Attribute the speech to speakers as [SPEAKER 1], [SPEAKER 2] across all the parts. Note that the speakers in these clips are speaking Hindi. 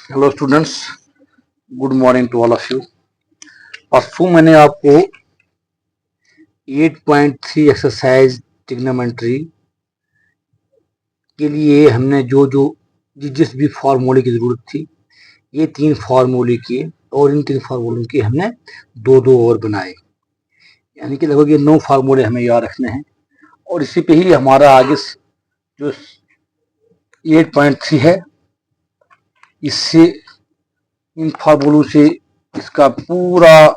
[SPEAKER 1] Hello students, good morning to all of you. परसों मैंने आपको 8.3 एक्सरसाइज ट्रिग्नोमेट्री के लिए हमने जो जो जिस भी फार्मूले की ज़रूरत थी, ये 3 फार्मूले किए और इन 3 फार्मूलों के हमने 2-2 और बनाए, यानी कि लगभग ये 9 फार्मूले हमें याद रखने हैं। और इसी पे ही हमारा आगे जो 8.3 है, इससे इन फार्मूलों से इसका पूरा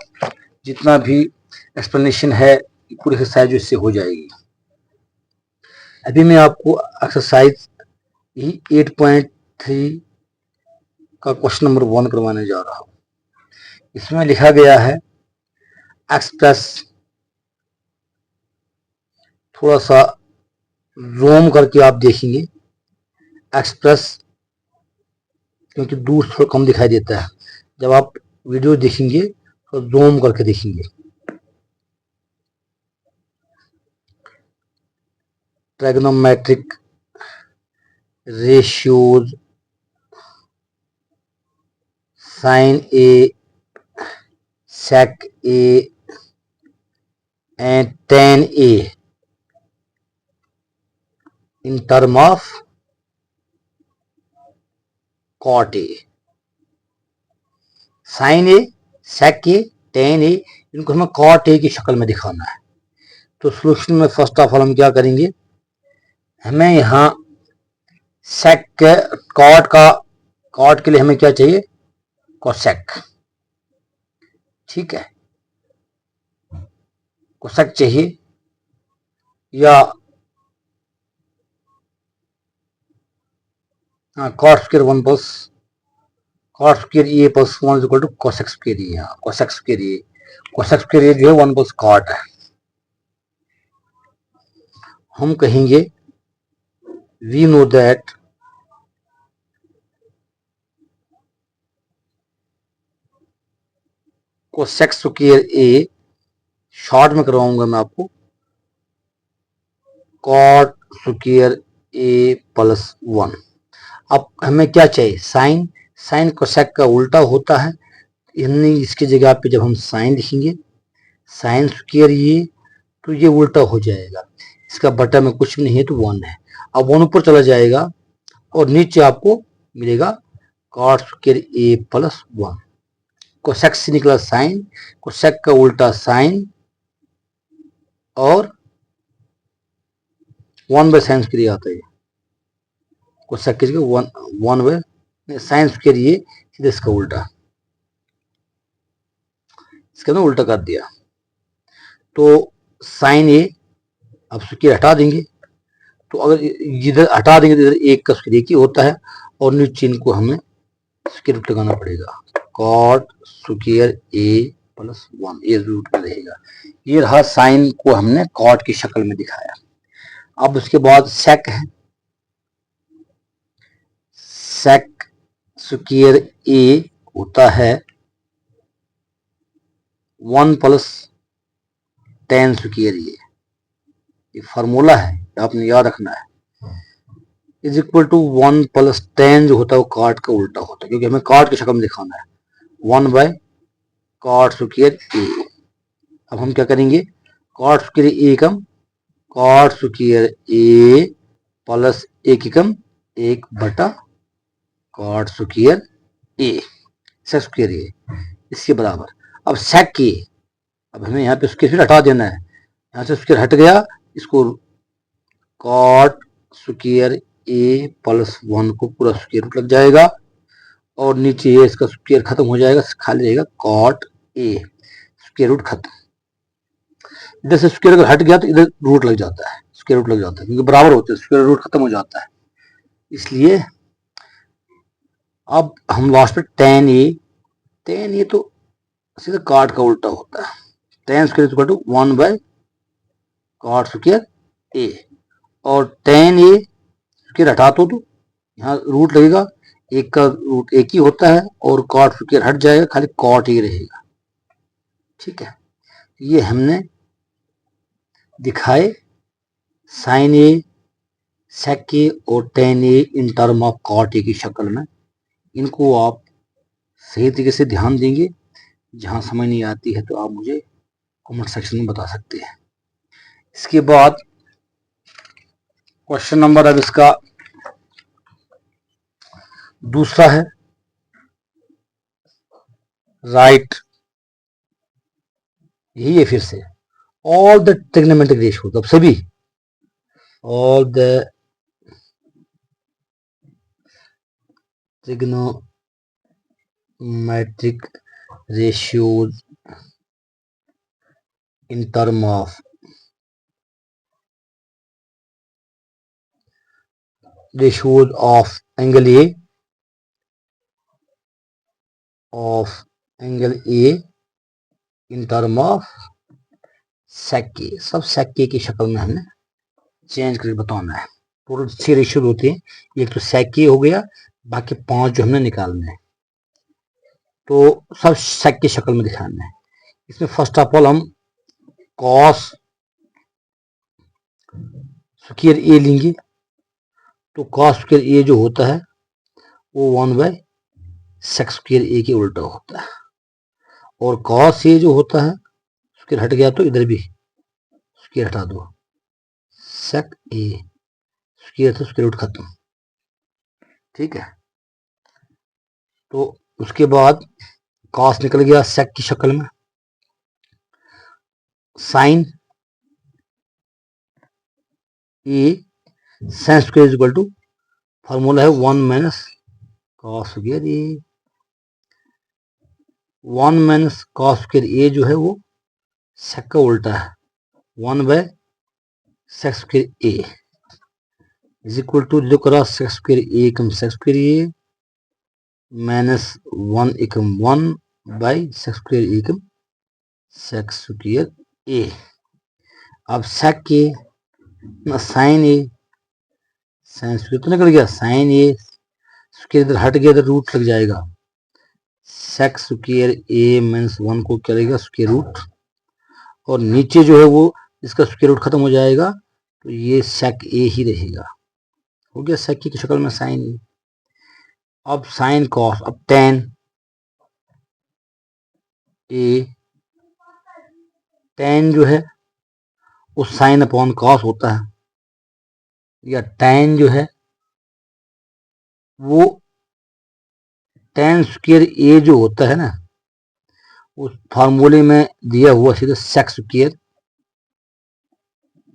[SPEAKER 1] जितना भी एक्सप्लेनेशन है पूरी एक्सरसाइज इससे हो जाएगी। अभी मैं आपको एक्सरसाइज 8.3 का क्वेश्चन नंबर 1 करवाने जा रहा हूँ। इसमें लिखा गया है एक्सप्रेस, थोड़ा सा जूम करके आप देखेंगे एक्सप्रेस, क्योंकि दूर थोड़ा कम दिखाई देता है। जब आप वीडियो देखेंगे तो जूम करके देखेंगे। Trigonometric ratios sine A, sec A and tan A in term of cot A। Sine A, sec A, tan A, इनको हमें cot A की शक्ल में दिखाना है। तो सोल्यूशन में फर्स्ट ऑफ ऑल हम क्या करेंगे, हमें यहाँ sec cot के लिए हमें क्या चाहिए, cosec, ठीक है, cosec चाहिए, या cot square 1 plus cot square A plus 1 equal to cosec square A. यहाँ cosec square A, cosec square A जो है 1 प्लस cot है। हम कहेंगे we know that cosec square A, short में करवाऊंगा मैं आपको, cot स्क्वायर ए प्लस 1। अब हमें क्या चाहिए, साइन, साइन कोसेक का उल्टा होता है, यानी इसकी जगह पे जब हम साइन लिखेंगे साइन स्क्वायर ये, तो ये उल्टा हो जाएगा, इसका बटा में कुछ भी नहीं है तो 1 है। अब 1 ऊपर चला जाएगा और नीचे आपको मिलेगा cot square A plus 1। Cosec से निकला साइन, कोसेक का उल्टा साइन, और 1 बाय साइन स्क्वायर आता है, कोसेक की जगह 1 बाय साइन स्क्वायर ये, सीधे इसका उल्टा, इसका ना उल्टा कर दिया। तो साइन ए, अब स्क्वायर हटा देंगे, तो अगर इधर हटा देंगे तो इधर 1 का स्क्वायर 1 ही होता है, और नीचे इनको हमें स्क्वायर रूट लगाना पड़ेगा, cot स्क्वायर ए प्लस 1, ये रूट में रहेगा। ये रहा साइन को हमने cot की शक्ल में दिखाया। अब उसके बाद sec है, sec स्क्वायर ए होता है 1 प्लस tan स्क्वायर ए, ये फार्मूला है, आपने याद रखना है, is equal to 1 plus tan जो होता है वो cot का उल्टा होता है, क्योंकि हमें cot की शक्ल में दिखाना है, 1 बाय cot स्क्वायर ए। अब हम क्या करेंगे, cot square A come cot square A plus 1 कम 1 बटा cot स्क्वायर ए, sec स्क्वायर ए, इसके बराबर। अब sec ए, अब हमें यहाँ पे स्क्वायर हटा देना है, यहाँ से स्क्वायर हट गया, इसको cot स्क्वायर ए प्लस 1 को पूरा स्क्वायर रूट लग जाएगा, और नीचे ये इसका स्क्वायर खत्म हो जाएगा, खाली रहेगा cot ए, स्क्वायर रूट खत्म। इधर से स्क्वायर अगर हट गया तो इधर रूट लग जाता है, स्क्वायर रूट लग जाता है, क्योंकि बराबर होते हैं, स्क्वायर रूट खत्म हो जाता है, इसलिए अब हम लास्ट पे tan ए तो सीधा cot का उल्टा होता है, tan square equal to 1 by cot square A, और tan ए स्क्वायर हटा तो यहाँ रूट लगेगा, 1 का रूट 1 ही होता है, और cot स्क्वायर हट जाएगा, खाली cot ही रहेगा, ठीक है। ये हमने दिखाए साइन ए, sec ए और tan A in term of cot ए की शक्ल में, इनको आप सही तरीके से ध्यान देंगे। जहां समझ नहीं आती है तो आप मुझे कमेंट सेक्शन में बता सकते हैं। इसके बाद क्वेश्चन नंबर अब इसका दूसरा है, राइट, यही है फिर से, ऑल द ट्रिग्नोमेट्रिक रेशियो, अब सभी all the trigonometric ratios in term of ratios of angle A in term of sec A, सब sec A की शक्ल में हमने चेंज करके बताना है। टोटल 6 रेशियो होते हैं, एक तो sec A हो गया, बाकी 5 जो हमने निकालने हैं, तो सब sec की शक्ल में दिखाना है। इसमें फर्स्ट ऑफ ऑल हम cos स्क्वायर A लेंगे, तो cos स्क्वायर A जो होता है वो 1/sec स्क्वायर A के उल्टा होता है, और cos A जो होता है स्क्वायर हट गया तो इधर भी स्क्वायर हटा दो, sec A स्क्वायर तो स्क्वायर रूट खत्म, ठीक है। तो उसके बाद cos निकल गया sec की शक्ल में, sin A sin square equal to formula है 1 - cos square A, 1 - cos square A जो है वो sec का उल्टा है, 1/sec square A is equal to जो करा sec स्क्वायर A कम sec स्क्वायर A -1 एकम 1/sec स्क्वायर A कम sec स्क्वायर A। अब sec A ना sin A, sin स्क्वायर तो निकल गया, sin A स्क्वायर इधर हट गया, इधर रूट लग जाएगा, sec स्क्वायर A -1 को करेगा स्क्वायर रूट, और नीचे जो है वो इसका स्क्वायर रूट खत्म हो जाएगा, तो ये sec A ही रहेगा, हो गया sec की शक्ल में sin A। अब sin cos, अब tan A, tan जो है वो sin अपॉन cos होता है, या tan जो है वो tan स्क्वायर A जो होता है ना, उस फार्मूले में दिया हुआ सीधे sec स्क्वायर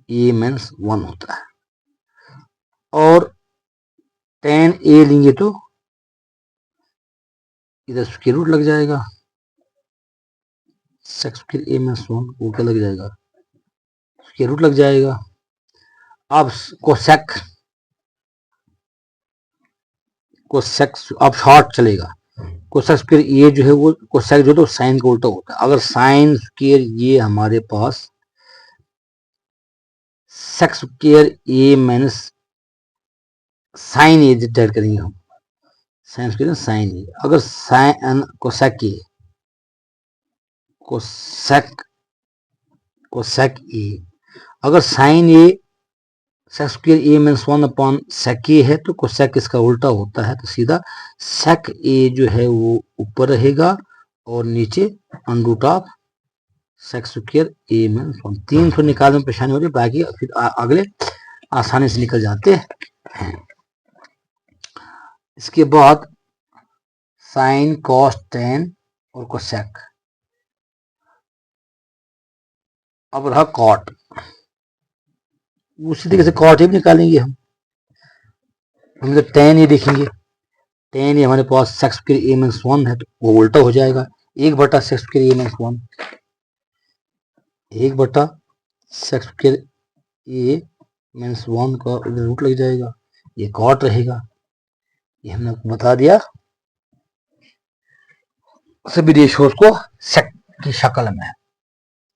[SPEAKER 1] A -1 होता है, और tan A लेंगे तो इधर स्क्वायर रूट लग जाएगा, sec स्क्वायर A -1 वो क्या लग जाएगा, स्क्वायर रूट लग जाएगा। अब कोसेक अब शॉर्ट चलेगा, कोसेक स्क्वायर ये जो है वो कोसेक जो तो साइन का उल्टा होता है, अगर साइन स्क्वायर ये हमारे पास sec square A minus sine A divide करेंगे हम, साइन स्क्वायर साइन ए, अगर sine cosec A cosec A, अगर sine A sec square A minus 1 upon sec A है तो कोसेक इसका उल्टा होता है, तो सीधा सेक ए जो है वो ऊपर रहेगा और नीचे under of sec square A minus 1। 300 निकालने में परेशानी हो रही है, बाकी फिर अगले आसानी से निकल जाते हैं। इसके बाद साइन कॉस टेन और कोसेक, अब रहा कॉट, उसी तरीके से कॉट भी निकालेंगे हम तो टेन ही देखेंगे, टेन ये हमारे पास सेक्स स्क्वायर ए माइनस 1 है तो वो उल्टा हो जाएगा, 1/सेक्स square A minus 1, 1/सेक्स square A minus 1 का रूट लग जाएगा, ये कॉट रहेगा। ये हमने आपको बता दिया सभी रेशियोज को सेक की शक्ल में।